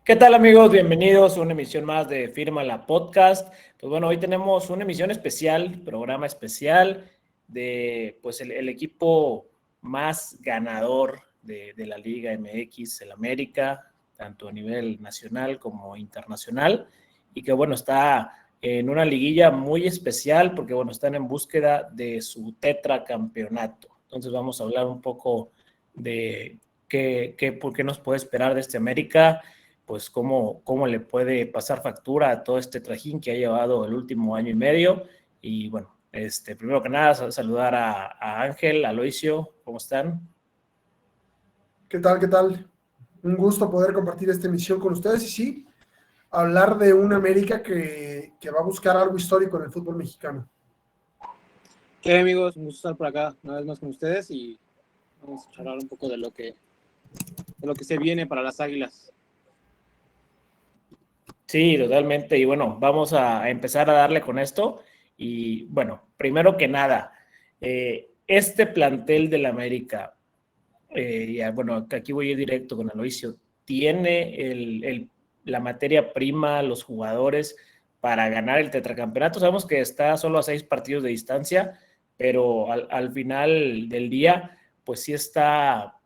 ¿Qué tal, amigos? Bienvenidos a una emisión más de Firma la Podcast. Pues bueno, hoy tenemos una emisión especial, programa especial de pues el equipo más ganador de la Liga MX, el América, tanto a nivel nacional como internacional, y que bueno, está en una liguilla muy especial porque bueno, están en búsqueda de su tetracampeonato. Entonces vamos a hablar un poco de por qué nos puede esperar de este América, pues cómo le puede pasar factura a todo este trajín que ha llevado el último año y medio. Y bueno, primero que nada, saludar a Ángel, a Aloisio, ¿cómo están? ¿Qué tal? ¿Qué tal? Un gusto poder compartir esta emisión con ustedes y sí, hablar de un América que va a buscar algo histórico en el fútbol mexicano. ¿Qué amigos? Un gusto estar por acá una vez más con ustedes y vamos a charlar un poco de lo que se viene para las Águilas. Sí, totalmente. Y bueno, vamos a empezar a darle con esto. Y bueno, primero que nada, este plantel del América, bueno, aquí voy a ir directo con Aloisio, tiene la materia prima, los jugadores para ganar el tetracampeonato. Sabemos que está solo a 6 partidos de distancia, pero al final del día, pues sí está,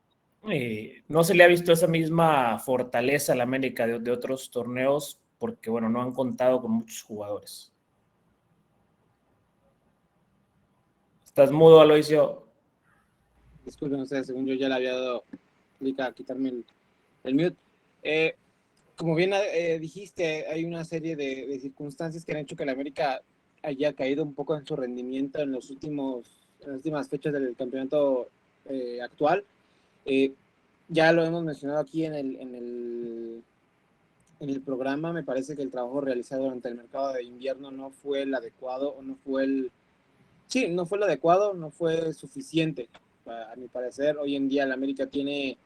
no se le ha visto esa misma fortaleza a la América de otros torneos, porque bueno, no han contado con muchos jugadores. ¿Estás mudo, Aloisio? Disculpen ustedes, según yo ya le había dado clic a quitarme el mute. Como bien dijiste, hay una serie de circunstancias que han hecho que el América haya caído un poco en su rendimiento en las últimas fechas del campeonato actual. Ya lo hemos mencionado aquí en el programa. Me parece que el trabajo realizado durante el mercado de invierno no fue el adecuado, o no fue no fue el adecuado, no fue suficiente. A mi parecer, hoy en día el América tiene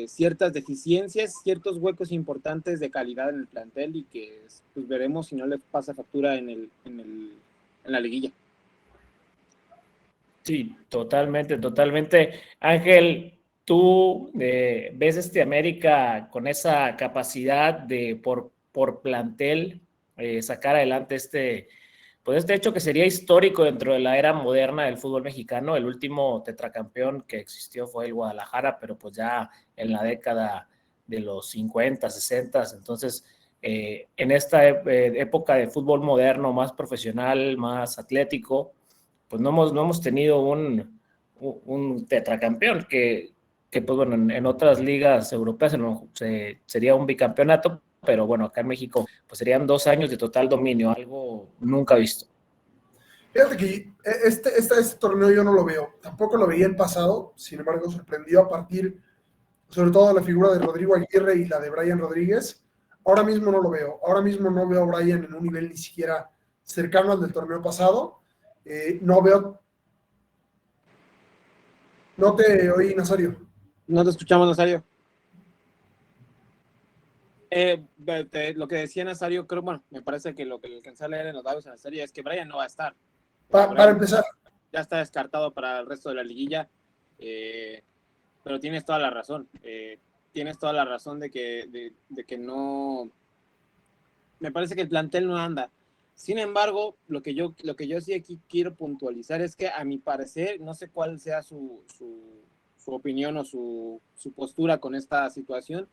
ciertas deficiencias, ciertos huecos importantes de calidad en el plantel y que pues veremos si no le pasa factura en la liguilla. Sí, totalmente, totalmente. Ángel, ¿tú ves América con esa capacidad de por plantel sacar adelante pues este hecho que sería histórico dentro de la era moderna del fútbol mexicano? El último tetracampeón que existió fue el Guadalajara, pero pues ya en la década de los 50, 60. Entonces, en esta época de fútbol moderno, más profesional, más atlético, pues no hemos tenido un tetracampeón pues bueno, en otras ligas europeas sería un bicampeonato, pero bueno, acá en México pues serían 2 años de total dominio, algo nunca visto. Fíjate que este torneo yo no lo veo, tampoco lo veía el pasado, sin embargo sorprendió a partir sobre todo de la figura de Rodrigo Aguirre y la de Brian Rodríguez. Ahora mismo no lo veo, ahora mismo no veo a Brian en un nivel ni siquiera cercano al del torneo pasado. No veo. No te oí, Nazario. No te escuchamos, Nazario. Lo que decía Nazario, creo, bueno, me parece que lo que le alcancé a leer en los labios a Nazario es que Brian no va a estar. Para empezar. Ya está descartado para el resto de la liguilla, pero tienes toda la razón. Tienes toda la razón de que no. Me parece que el plantel no anda. Sin embargo, lo que yo sí aquí quiero puntualizar es que, a mi parecer, no sé cuál sea su opinión o su postura con esta situación.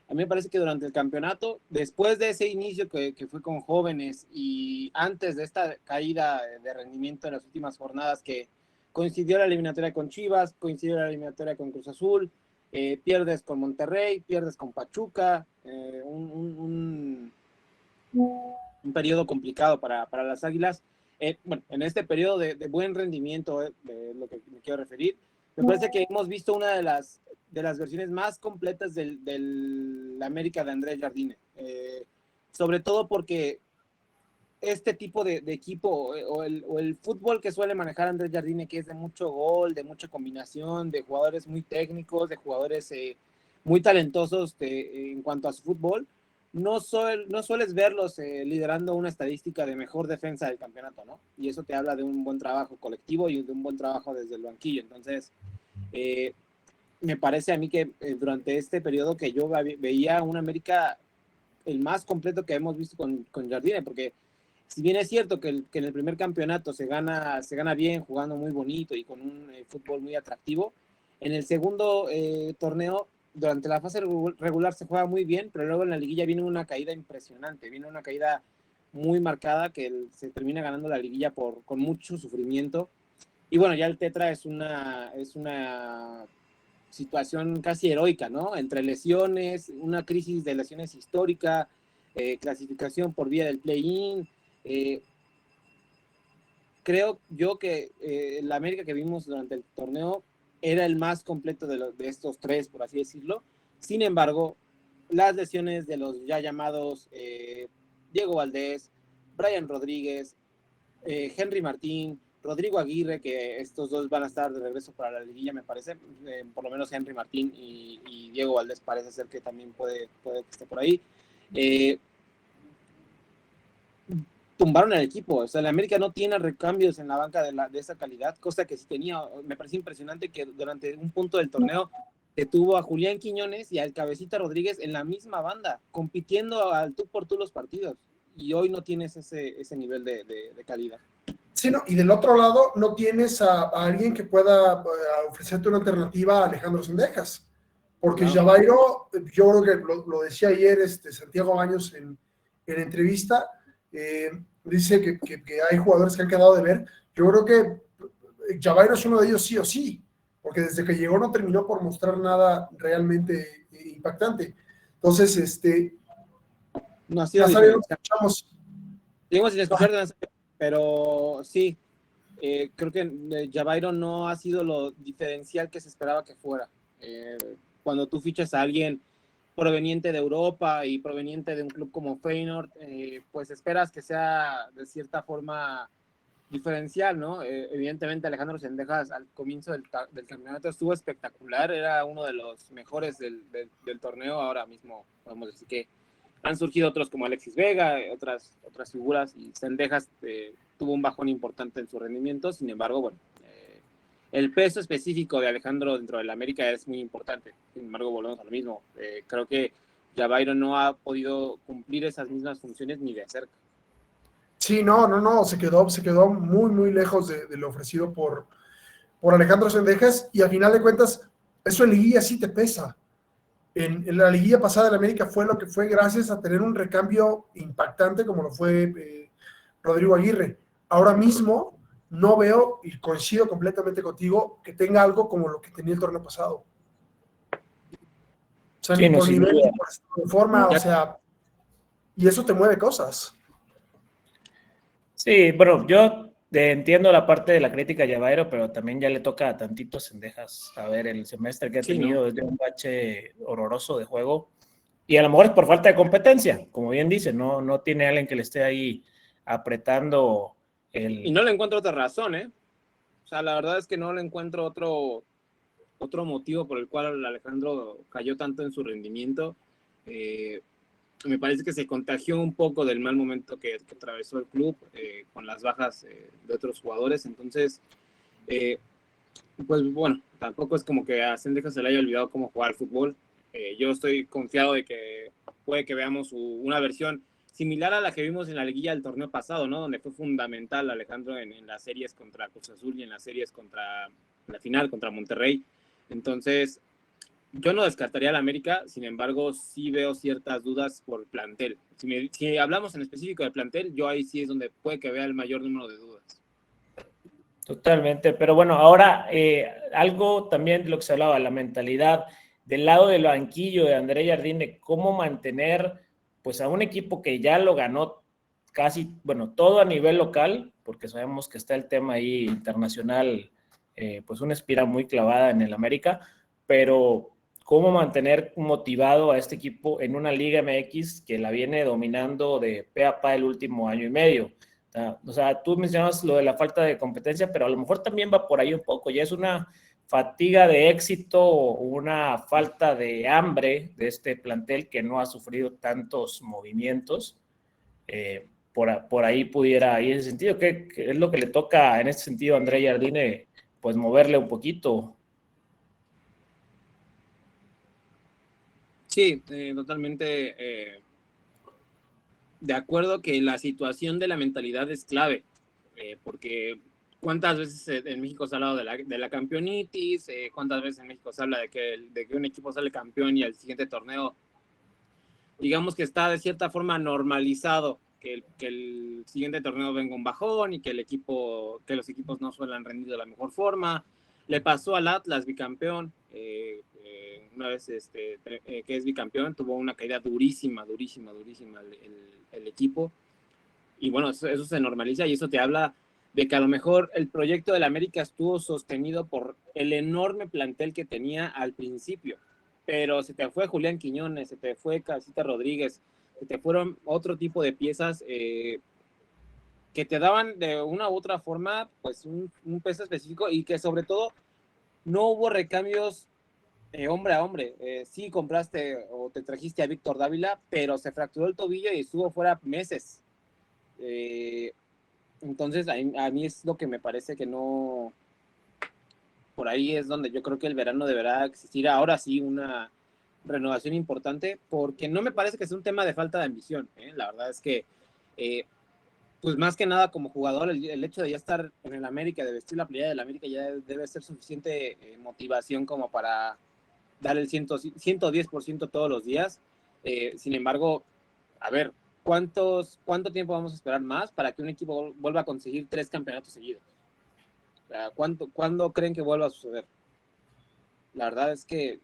A mí me parece que durante el campeonato, después de ese inicio que fue con jóvenes y antes de esta caída de rendimiento en las últimas jornadas, que coincidió la eliminatoria con Chivas, coincidió la eliminatoria con Cruz Azul, pierdes con Monterrey, pierdes con Pachuca, un periodo complicado para las Águilas. Bueno, en este periodo de buen rendimiento, de lo que me quiero referir, me parece que hemos visto una de las versiones más completas del América de Andrés Jardine. Sobre todo porque este tipo de equipo o el fútbol que suele manejar Andrés Jardine, que es de mucho gol, de mucha combinación, de jugadores muy técnicos, de jugadores muy talentosos en cuanto a su fútbol, no sueles verlos liderando una estadística de mejor defensa del campeonato, ¿no? Y eso te habla de un buen trabajo colectivo y de un buen trabajo desde el banquillo. Entonces, me parece a mí que durante este periodo que yo veía un América el más completo que hemos visto con Jardine, porque si bien es cierto que en el primer campeonato se gana bien, jugando muy bonito y con un fútbol muy atractivo, en el segundo torneo, durante la fase regular se juega muy bien, pero luego en la liguilla viene una caída impresionante, viene una caída muy marcada que se termina ganando la liguilla con mucho sufrimiento. Y bueno, ya el Tetra es una situación casi heroica, ¿no? Entre lesiones, una crisis de lesiones histórica, clasificación por vía del play-in. Creo yo que la América que vimos durante el torneo era el más completo de estos tres, por así decirlo. Sin embargo, las lesiones de los ya llamados Diego Valdés, Brian Rodríguez, Henry Martín, Rodrigo Aguirre, que estos dos van a estar de regreso para la liguilla, me parece. Por lo menos Henry Martín y Diego Valdés parece ser que también puede que esté por ahí. Tumbaron el equipo. O sea, el América no tiene recambios en la banca de esa calidad, cosa que sí tenía. Me parece impresionante que durante un punto del torneo tuvo a Julián Quiñones y al Cabecita Rodríguez en la misma banda, compitiendo al tú por tú los partidos. Y hoy no tienes ese nivel de calidad. Sí, no, y del otro lado no tienes a alguien que pueda ofrecerte una alternativa a Alejandro Sendejas, porque Claro. Javairo, yo creo que lo decía ayer Santiago Baños en entrevista, dice que hay jugadores que han quedado de ver. Yo creo que Javairo es uno de ellos sí o sí, porque desde que llegó no terminó por mostrar nada realmente impactante. Entonces, No ha sido Nazario, diferencial. escuchamos. Seguimos sin escuchar de Nazario, pero sí, creo que Javairo no ha sido lo diferencial que se esperaba que fuera. Cuando tú fichas a alguien proveniente de Europa y proveniente de un club como Feyenoord, pues esperas que sea de cierta forma diferencial, ¿no? Evidentemente Alejandro Sendejas al comienzo del campeonato estuvo espectacular, era uno de los mejores del torneo. Ahora mismo podemos decir que han surgido otros como Alexis Vega, otras figuras, y Sendejas tuvo un bajón importante en su rendimiento. Sin embargo, bueno, el peso específico de Alejandro dentro del América es muy importante. Sin embargo, volvemos a lo mismo. Creo que Javairo no ha podido cumplir esas mismas funciones ni de cerca. Sí, no, se quedó muy, muy lejos de lo ofrecido por Alejandro Sendejas, y al final de cuentas, eso en liguilla sí te pesa. En la liguilla pasada de América fue lo que fue gracias a tener un recambio impactante como lo fue Rodrigo Aguirre. Ahora mismo no veo, y coincido completamente contigo, que tenga algo como lo que tenía el torneo pasado. O sea, Sí, ni no, por sin nivel, duda. ni por forma, o sea, y eso te mueve cosas. Sí, bueno, yo entiendo la parte de la crítica a Javairo, pero también ya le toca a tantitos Sendejas. A ver, el semestre que ha Sí, ¿no? tenido es de un bache horroroso de juego. Y a lo mejor es por falta de competencia, como bien dice, no tiene alguien que le esté ahí apretando Y no le encuentro otra razón, ¿eh? O sea, la verdad es que no le encuentro otro motivo por el cual Alejandro cayó tanto en su rendimiento. Me parece que se contagió un poco del mal momento que atravesó el club con las bajas de otros jugadores. Entonces, pues bueno, tampoco es como que a Sendejas se le haya olvidado cómo jugar al fútbol. Yo estoy confiado de que puede que veamos una versión similar a la que vimos en la liguilla del torneo pasado, ¿no? Donde fue fundamental Alejandro en las series contra Cruz Azul y en las series contra la final contra Monterrey. Entonces, yo no descartaría al América, sin embargo, sí veo ciertas dudas por el plantel. Si hablamos en específico del plantel, yo ahí sí es donde puede que vea el mayor número de dudas. Totalmente, pero bueno, ahora algo también de lo que se hablaba, la mentalidad del lado del banquillo de André Jardine, cómo mantener pues a un equipo que ya lo ganó casi, bueno, todo a nivel local, porque sabemos que está el tema ahí internacional, pues una espira muy clavada en el América, pero cómo mantener motivado a este equipo en una Liga MX que la viene dominando de pe a pa el último año y medio. O sea, tú mencionabas lo de la falta de competencia, pero a lo mejor también va por ahí un poco. Ya es una fatiga de éxito o una falta de hambre de este plantel que no ha sufrido tantos movimientos. Por ahí pudiera ir en ese sentido. ¿Qué es lo que le toca en ese sentido a André Jardine? Pues moverle un poquito. Sí, totalmente de acuerdo que la situación de la mentalidad es clave, porque cuántas veces en México se ha hablado de la campeonitis, cuántas veces en México se habla de que un equipo sale campeón y al siguiente torneo, digamos que está de cierta forma normalizado que el siguiente torneo venga un bajón y que los equipos no suelen rendir de la mejor forma. Le pasó al Atlas, bicampeón, una vez que es bicampeón, tuvo una caída durísima el equipo. Y bueno, eso se normaliza y eso te habla de que a lo mejor el proyecto del América estuvo sostenido por el enorme plantel que tenía al principio. Pero se te fue Julián Quiñones, se te fue Cabecita Rodríguez, se te fueron otro tipo de piezas que te daban de una u otra forma pues un peso específico y que sobre todo no hubo recambios hombre a hombre. Sí compraste o te trajiste a Víctor Dávila, pero se fracturó el tobillo y estuvo fuera meses. Entonces a mí es lo que me parece que no, por ahí es donde yo creo que el verano deberá existir ahora sí una renovación importante, porque no me parece que sea un tema de falta de ambición, ¿eh? La verdad es que pues más que nada como jugador el hecho de ya estar en el América, de vestir la playera del América ya debe ser suficiente motivación como para dar el 110% todos los días. Sin embargo, a ver, ¿cuánto tiempo vamos a esperar más para que un equipo vuelva a conseguir 3 campeonatos seguidos? O sea, ¿cuándo creen que vuelva a suceder? La verdad es que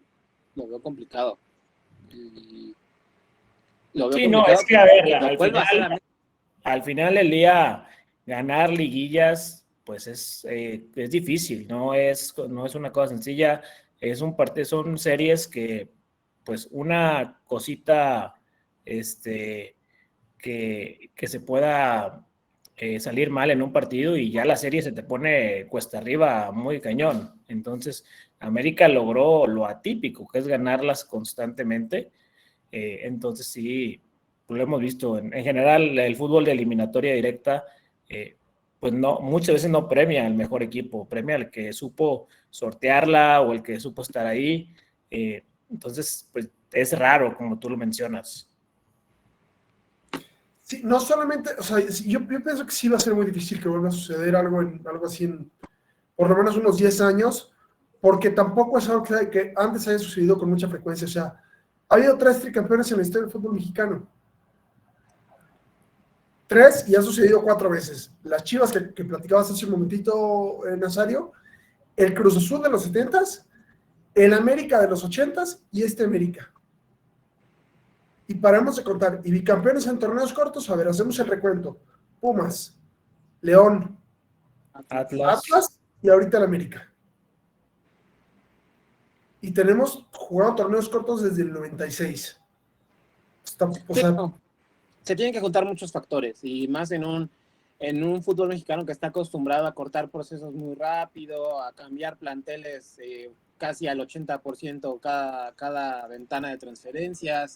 lo veo complicado. Y lo veo Sí, no, complicado es que a ver, al al final del día ganar liguillas, pues es difícil, no es una cosa sencilla, son series que, pues una cosita, que se pueda salir mal en un partido y ya la serie se te pone cuesta arriba muy cañón. Entonces, América logró lo atípico, que es ganarlas constantemente. Entonces, sí, lo hemos visto. En general, el fútbol de eliminatoria directa, pues no, muchas veces no premia al mejor equipo, premia al que supo sortearla o el que supo estar ahí. Entonces, pues es raro, como tú lo mencionas. Sí, no solamente, o sea, yo pienso que sí va a ser muy difícil que vuelva a suceder algo así en por lo menos unos 10 años, porque tampoco es algo que antes haya sucedido con mucha frecuencia. O sea, ha habido 3 tricampeones en la historia del fútbol mexicano. 3 y ha sucedido 4 veces. Las Chivas que platicabas hace un momentito, Nazario, el Cruz Azul de los 70s, el América de los 80s y este América. Y paramos de contar. Y bicampeones en torneos cortos, a ver, hacemos el recuento. Pumas, León, Atlas y ahorita el América. Y tenemos jugado torneos cortos desde el 96. Se tienen que juntar muchos factores y más en un fútbol mexicano que está acostumbrado a cortar procesos muy rápido, a cambiar planteles casi al 80% cada ventana de transferencias,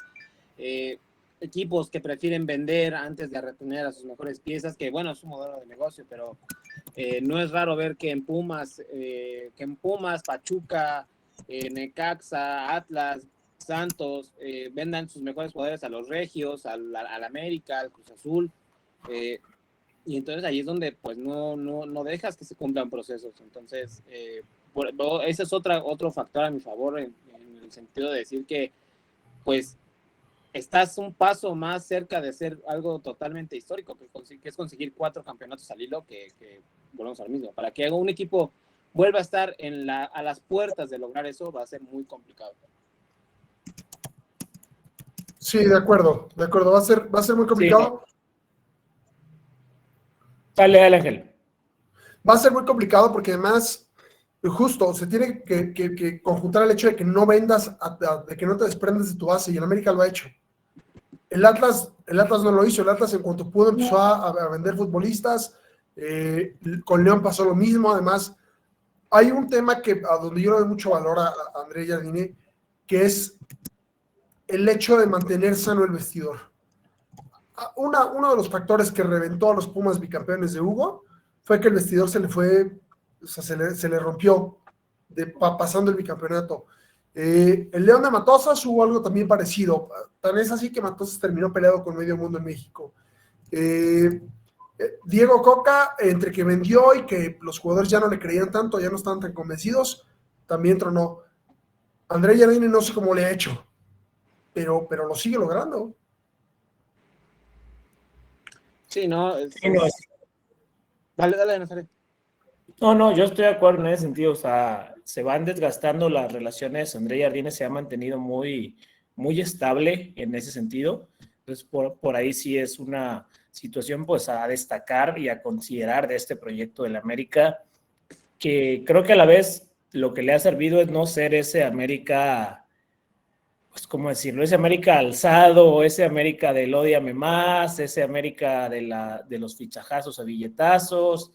equipos que prefieren vender antes de retener a sus mejores piezas, que bueno, es un modelo de negocio, pero no es raro ver que en Pumas, Pachuca, Necaxa, Atlas, Santos, vendan sus mejores jugadores a los Regios, al América, al Cruz Azul, y entonces ahí es donde pues no dejas que se cumplan procesos. Entonces, ese es otro factor a mi favor en el sentido de decir que pues estás un paso más cerca de ser algo totalmente histórico, que es conseguir 4 campeonatos al hilo, que volvemos al mismo. Para que un equipo vuelva a estar a las puertas de lograr eso, va a ser muy complicado. Sí, de acuerdo, va a ser muy complicado. Sí. Dale, Ángel. Va a ser muy complicado porque además, justo, se tiene que conjuntar el hecho de que no vendas, de que no te desprendes de tu base, y el América lo ha hecho. El Atlas no lo hizo. El Atlas, en cuanto pudo, empezó a vender futbolistas. Con León pasó lo mismo. Además, hay un tema a donde yo le doy mucho valor a André Jardine, que es el hecho de mantener sano el vestidor. Uno de los factores que reventó a los Pumas bicampeones de Hugo fue que el vestidor se le fue, o sea, se le rompió pasando el bicampeonato. El León de Matosas hubo algo también parecido. Tan es así que Matosas terminó peleado con medio mundo en México. Diego Coca, entre que vendió y que los jugadores ya no le creían tanto, ya no estaban tan convencidos, también tronó. André Jardine no sé cómo le ha hecho, pero lo sigue logrando. Sí, no, Sí, no, dale, Nazaret. no, yo estoy de acuerdo en ese sentido. O sea, se van desgastando las relaciones. André Jardine se ha mantenido muy, muy estable en ese sentido. Entonces, por ahí sí es una situación pues a destacar y a considerar de este proyecto del América, que creo que a la vez lo que le ha servido es no ser ese América, pues cómo decirlo, ese América alzado, ese América del ódiame más, ese América de los fichajazos a billetazos,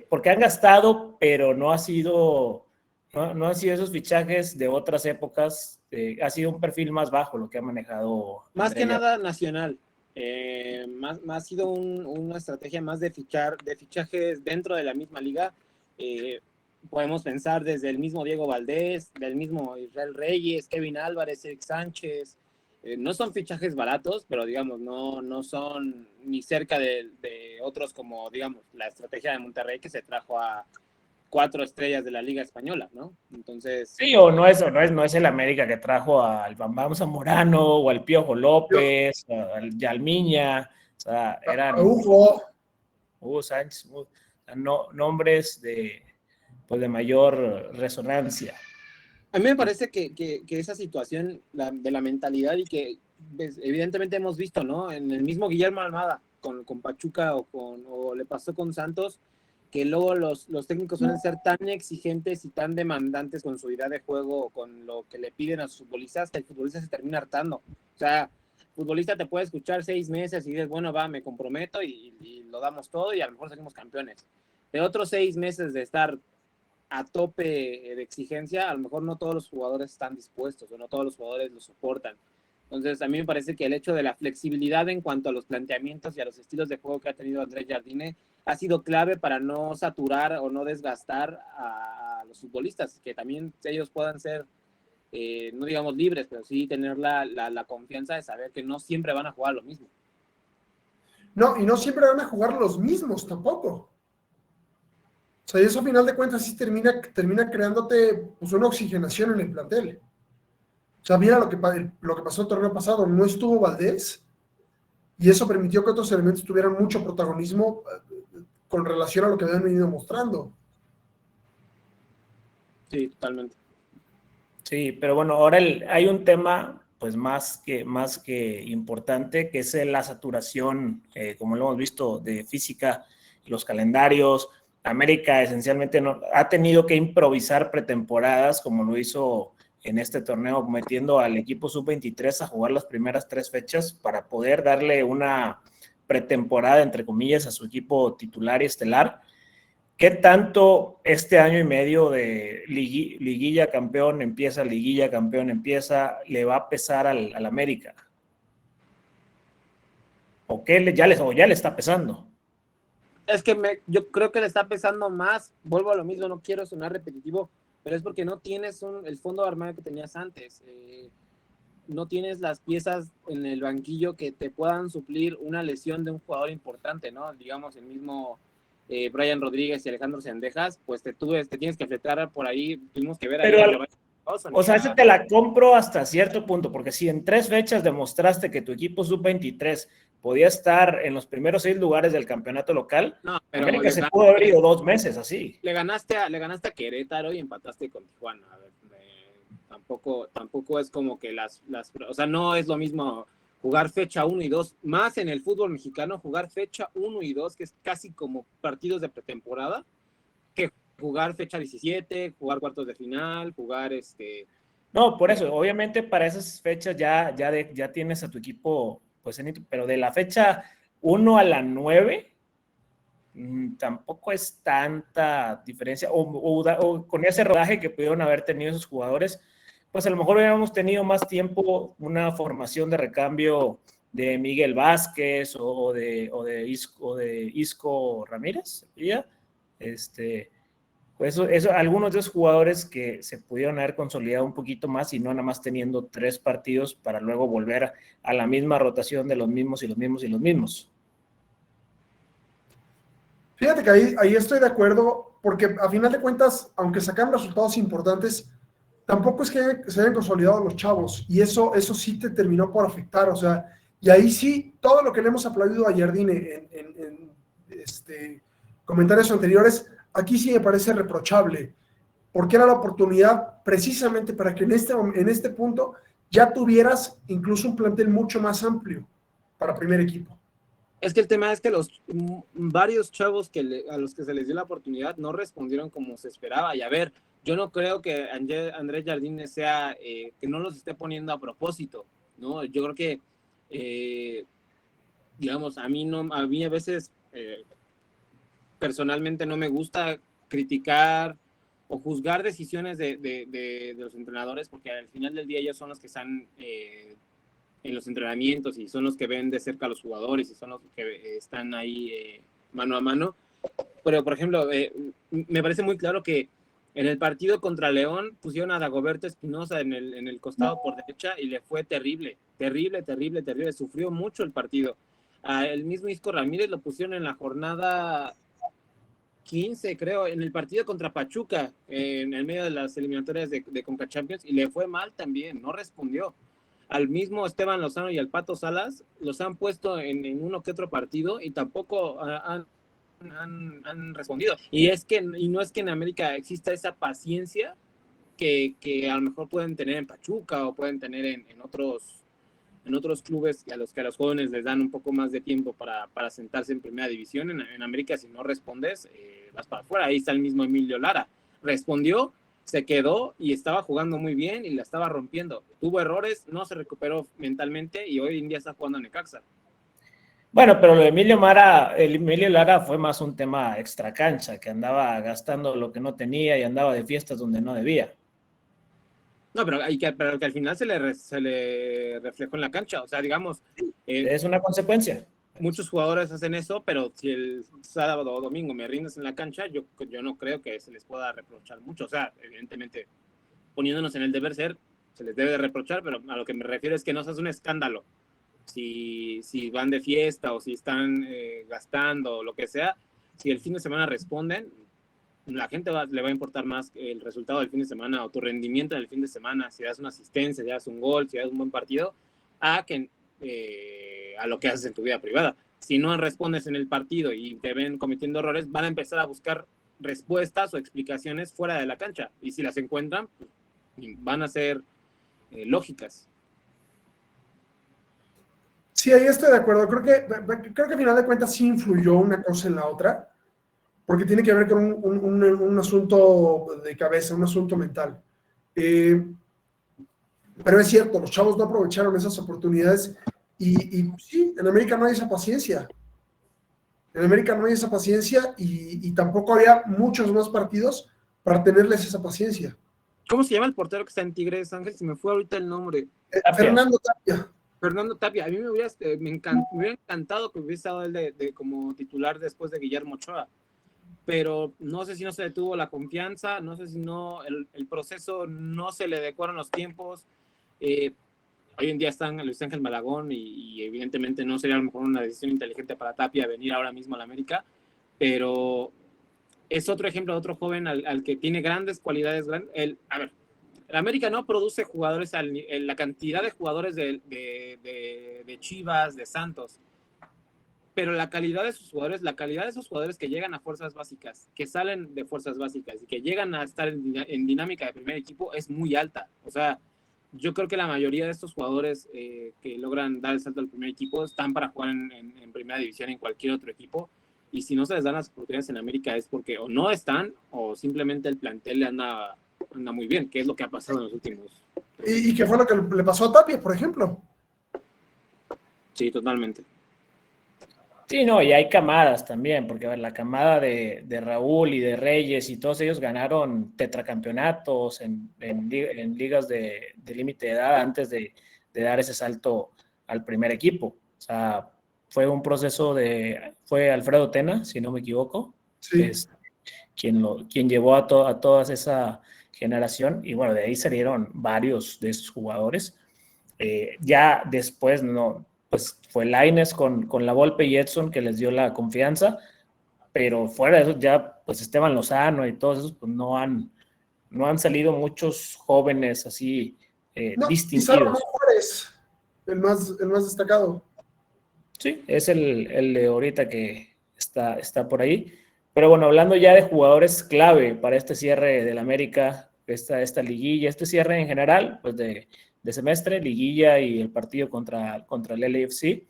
porque han gastado, pero no ha sido, no han sido esos fichajes de otras épocas, ha sido un perfil más bajo lo que ha manejado. Más que Andrea. nada nacional. Más ha sido una estrategia más de fichajes dentro de la misma liga. Podemos pensar desde el mismo Diego Valdés, del mismo Israel Reyes, Kevin Álvarez, Eric Sánchez. No son fichajes baratos, pero digamos, no son ni cerca de otros como, digamos, la estrategia de Monterrey que se trajo a 4 estrellas de la Liga Española, ¿no? Entonces. Sí, o no es el América que trajo al Bambam Zamorano o al Piojo López, al Yalmiña, o sea, eran Hugo Sánchez, nombres pues de mayor resonancia. A mí me parece que esa situación de la mentalidad y que pues, evidentemente hemos visto, ¿no? En el mismo Guillermo Almada con Pachuca o le pasó con Santos, que luego los técnicos suelen ser tan exigentes y tan demandantes con su idea de juego o con lo que le piden a sus futbolistas, que el futbolista se termina hartando. O sea, el futbolista te puede escuchar 6 meses y dices, bueno, va, me comprometo y lo damos todo y a lo mejor salimos campeones. De otros 6 meses de estar a tope de exigencia, a lo mejor no todos los jugadores están dispuestos o no todos los jugadores lo soportan. Entonces, a mí me parece que el hecho de la flexibilidad en cuanto a los planteamientos y a los estilos de juego que ha tenido Andrés Jardine ha sido clave para no saturar o no desgastar a los futbolistas, que también ellos puedan ser, no digamos libres, pero sí tener la confianza de saber que no siempre van a jugar lo mismo. No, y no siempre van a jugar los mismos tampoco. O sea, eso a final de cuentas sí termina creándote pues, una oxigenación en el plantel. O sea, mira lo que pasó el torneo pasado, no estuvo Valdés y eso permitió que otros elementos tuvieran mucho protagonismo con relación a lo que habían venido mostrando. Sí, totalmente. Sí, pero bueno, ahora hay un tema pues más que importante, que es la saturación, como lo hemos visto, de física, los calendarios. América esencialmente ha tenido que improvisar pretemporadas, como lo hizo en este torneo, metiendo al equipo sub-23 a jugar las primeras 3 fechas para poder darle una pretemporada, entre comillas, a su equipo titular y estelar. ¿Qué tanto este año y medio de liguilla campeón empieza, le va a pesar al América? ¿O ya le está pesando? Es que yo creo que le está pesando más, vuelvo a lo mismo, no quiero sonar repetitivo, pero es porque no tienes el fondo de armario que tenías antes. No tienes las piezas en el banquillo que te puedan suplir una lesión de un jugador importante, ¿no? Digamos, el mismo Brian Rodríguez y Alejandro Sendejas, pues te tienes que fletar por ahí, tuvimos que ver ahí. O sea, ese te la compro hasta cierto punto, porque si en 3 fechas demostraste que tu equipo sub-23 podía estar en los primeros 6 lugares del campeonato local, no, pero América se pudo haber ido 2 meses así. Le ganaste a Querétaro y empataste con Tijuana. A ver, tampoco es como que o sea, no es lo mismo jugar fecha 1 y 2, más en el fútbol mexicano, jugar fecha 1 y 2, que es casi como partidos de pretemporada, que jugar fecha 17, jugar cuartos de final, jugar No, por eso, obviamente para esas fechas ya tienes a tu equipo, pues, pero de la fecha 1 a la 9, tampoco es tanta diferencia, o con ese rodaje que pudieron haber tenido esos jugadores, pues a lo mejor hubiéramos tenido más tiempo, una formación de recambio de Miguel Vázquez o de Isco Ramírez, ¿ya? Pues eso, algunos de esos jugadores que se pudieron haber consolidado un poquito más y no nada más teniendo 3 partidos para luego volver a la misma rotación de los mismos y los mismos y los mismos. Fíjate que ahí estoy de acuerdo, porque a final de cuentas, aunque sacan resultados importantes, tampoco es que se hayan consolidado los chavos, y eso sí te terminó por afectar, o sea, y ahí sí, todo lo que le hemos aplaudido a Jardine en comentarios anteriores, aquí sí me parece reprochable, porque era la oportunidad precisamente para que en este punto ya tuvieras incluso un plantel mucho más amplio para primer equipo. Es que el tema es que varios chavos a los que se les dio la oportunidad no respondieron como se esperaba. Y a ver, yo no creo que Andrés Jardine sea, que no los esté poniendo a propósito, ¿no? Yo creo que, digamos, a mí a veces personalmente no me gusta criticar o juzgar decisiones de los entrenadores, porque al final del día ellos son los que están en los entrenamientos y son los que ven de cerca a los jugadores y son los que están ahí mano a mano. Pero, por ejemplo, me parece muy claro que en el partido contra León pusieron a Dagoberto Espinosa en el costado por derecha y le fue terrible. Sufrió mucho el partido. El mismo Isco Ramírez lo pusieron en la jornada 15, creo, en el partido contra Pachuca, en el medio de las eliminatorias de Conca Champions, y le fue mal también, no respondió. Al mismo Esteban Lozano y al Pato Salas los han puesto en uno que otro partido y tampoco han respondido. Y no es que en América exista esa paciencia que a lo mejor pueden tener en Pachuca o pueden tener en otros clubes a los que a los jóvenes les dan un poco más de tiempo para sentarse en primera división. En América, si no respondes, vas para afuera. Ahí está el mismo Emilio Lara. Respondió, se quedó y estaba jugando muy bien y la estaba rompiendo. Tuvo errores, no se recuperó mentalmente y hoy en día está jugando en Necaxa. Bueno, pero lo de Emilio Lara fue más un tema extracancha, que andaba gastando lo que no tenía y andaba de fiestas donde no debía. No, pero que al final se le reflejó en la cancha. O sea, digamos... es una consecuencia. Muchos jugadores hacen eso, pero si el sábado o domingo me rindes en la cancha, yo no creo que se les pueda reprochar mucho. O sea, evidentemente, poniéndonos en el deber ser, se les debe de reprochar, pero a lo que me refiero es que no seas un escándalo. Si van de fiesta o si están gastando o lo que sea, si el fin de semana responden, la gente le va a importar más el resultado del fin de semana o tu rendimiento del fin de semana, si das una asistencia, si das un gol, si das un buen partido, a lo que haces en tu vida privada. Si no respondes en el partido y te ven cometiendo errores, van a empezar a buscar respuestas o explicaciones fuera de la cancha. Y si las encuentran, van a ser lógicas. Sí, ahí estoy de acuerdo. Creo que al final de cuentas sí influyó una cosa en la otra, porque tiene que ver con un asunto de cabeza, un asunto mental. Pero es cierto, los chavos no aprovecharon esas oportunidades y sí, en América no hay esa paciencia. En América no hay esa paciencia y tampoco había muchos más partidos para tenerles esa paciencia. ¿Cómo se llama el portero que está en Tigres, Ángel? Se me fue ahorita el nombre. Fernando Tapia. Fernando Tapia. A mí me hubiera encantado que hubiese estado él como titular después de Guillermo Ochoa. Pero no sé si no se detuvo la confianza, no sé si no el proceso no se le adecuaron los tiempos. Hoy en día están Luis Ángel Malagón y evidentemente no sería a lo mejor una decisión inteligente para Tapia venir ahora mismo a la América, pero es otro ejemplo de otro joven al que tiene grandes cualidades. A ver, la América no produce jugadores, la cantidad de jugadores de Chivas, de Santos, pero la calidad de esos jugadores que llegan a fuerzas básicas, que salen de fuerzas básicas y que llegan a estar en dinámica de primer equipo es muy alta. O sea, yo creo que la mayoría de estos jugadores que logran dar el salto al primer equipo están para jugar en primera división en cualquier otro equipo, y si no se les dan las oportunidades en América es porque o no están o simplemente el plantel anda muy bien, que es lo que ha pasado en los últimos. ¿Y qué fue lo que le pasó a Tapia, por ejemplo? Sí, totalmente. Sí, no, y hay camadas también, porque a ver, la camada de Raúl y de Reyes y todos ellos ganaron tetracampeonatos en ligas de límite de edad antes de dar ese salto al primer equipo. O sea, fue un proceso fue Alfredo Tena, si no me equivoco. Sí. quien llevó a toda esa generación, y bueno, de ahí salieron varios de esos jugadores. Ya después, no, pues fue Lainez con la Volpe y Edson que les dio la confianza, pero fuera de eso ya, pues Esteban Lozano y todos esos, pues no han salido muchos jóvenes así No, quizá Ramón distinguidos. Juárez, el más destacado. Sí, es el de ahorita que está por ahí. Pero bueno, hablando ya de jugadores clave para este cierre del América, esta liguilla, este cierre en general, pues de semestre, liguilla y el partido contra el LAFC,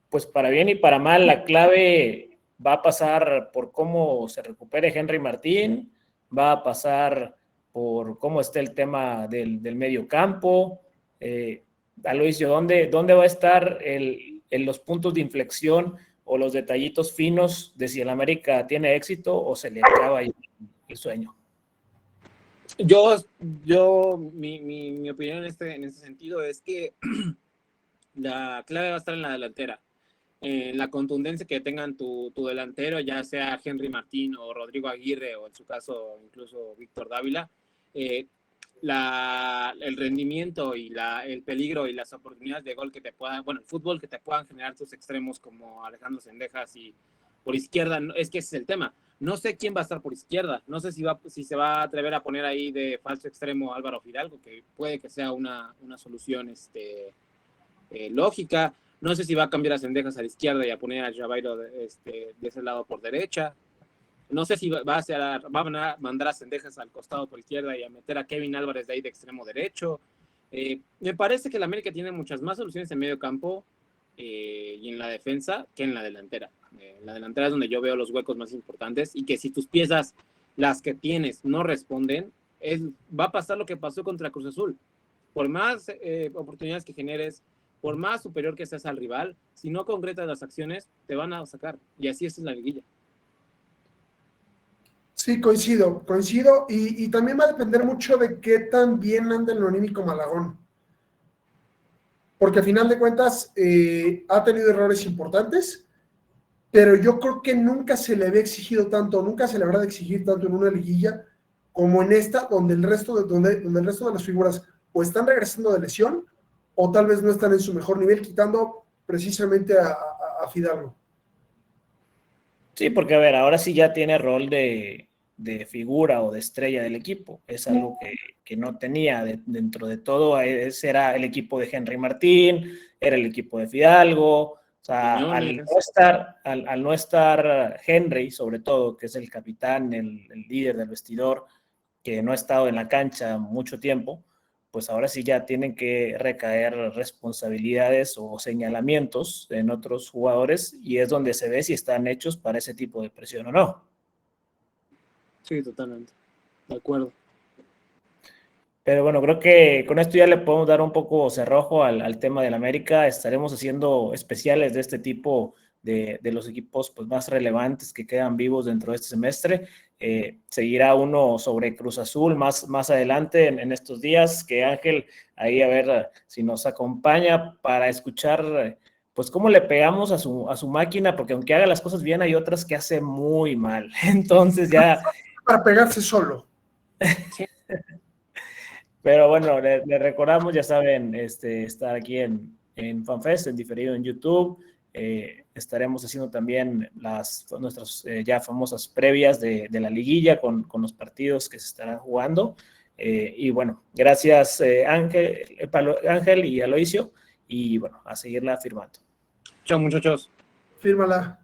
pues para bien y para mal, la clave va a pasar por cómo se recupere Henry Martín, va a pasar por cómo esté el tema del medio campo. Aloisio, ¿dónde va a estar en los puntos de inflexión o los detallitos finos de si el América tiene éxito o se le acaba el sueño? Mi opinión en este sentido es que la clave va a estar en la delantera. La contundencia que tengan tu delantero, ya sea Henry Martín o Rodrigo Aguirre o en su caso incluso Víctor Dávila, el rendimiento y el peligro y las oportunidades de gol que te puedan, bueno, el fútbol que te puedan generar tus extremos como Alejandro Zendejas y por izquierda, es que ese es el tema. No sé quién va a estar por izquierda, no sé si se va a atrever a poner ahí de falso extremo Álvaro Fidalgo, que puede que sea una solución lógica. No sé si va a cambiar a Zendejas a la izquierda y a poner a Javairo de ese lado por derecha. No sé si va a mandar a Zendejas al costado por izquierda y a meter a Kevin Álvarez de ahí de extremo derecho. Me parece que la América tiene muchas más soluciones en medio campo y en la defensa que en la delantera. La delantera es donde yo veo los huecos más importantes y que si tus piezas, las que tienes, no responden, va a pasar lo que pasó contra Cruz Azul. Por más oportunidades que generes, por más superior que seas al rival, si no concretas las acciones, te van a sacar. Y así es la liguilla. Sí, coincido. Y también va a depender mucho de qué tan bien anda el anímico Malagón. Porque a final de cuentas ha tenido errores importantes, pero yo creo que nunca se le había exigido tanto, nunca se le habrá de exigir tanto en una liguilla como en esta, donde el resto de las figuras o están regresando de lesión o tal vez no están en su mejor nivel, quitando precisamente a Fidalgo. Sí, porque a ver, ahora sí ya tiene rol de figura o de estrella del equipo. Es algo que no tenía dentro de todo. Ese era el equipo de Henry Martín, era el equipo de Fidalgo. O sea, al no estar Henry, sobre todo, que es el capitán, el líder del vestidor, que no ha estado en la cancha mucho tiempo, pues ahora sí ya tienen que recaer responsabilidades o señalamientos en otros jugadores y es donde se ve si están hechos para ese tipo de presión o no. Sí, totalmente. De acuerdo. Pero bueno, creo que con esto ya le podemos dar un poco cerrojo al tema del América. Estaremos haciendo especiales de este tipo de los equipos pues, más relevantes que quedan vivos dentro de este semestre. Seguirá uno sobre Cruz Azul más adelante en estos días, que Ángel ahí a ver si nos acompaña para escuchar pues cómo le pegamos a su máquina, porque aunque haga las cosas bien, hay otras que hace muy mal. Entonces ya... Para pegarse solo. Pero bueno, le recordamos, ya saben, estar aquí en FanFest, en diferido en YouTube. Estaremos haciendo también nuestras ya famosas previas de la liguilla con los partidos que se estarán jugando. Y bueno, gracias Ángel y Aloisio. Y bueno, a seguirla firmando. Chao, muchachos. Fírmala.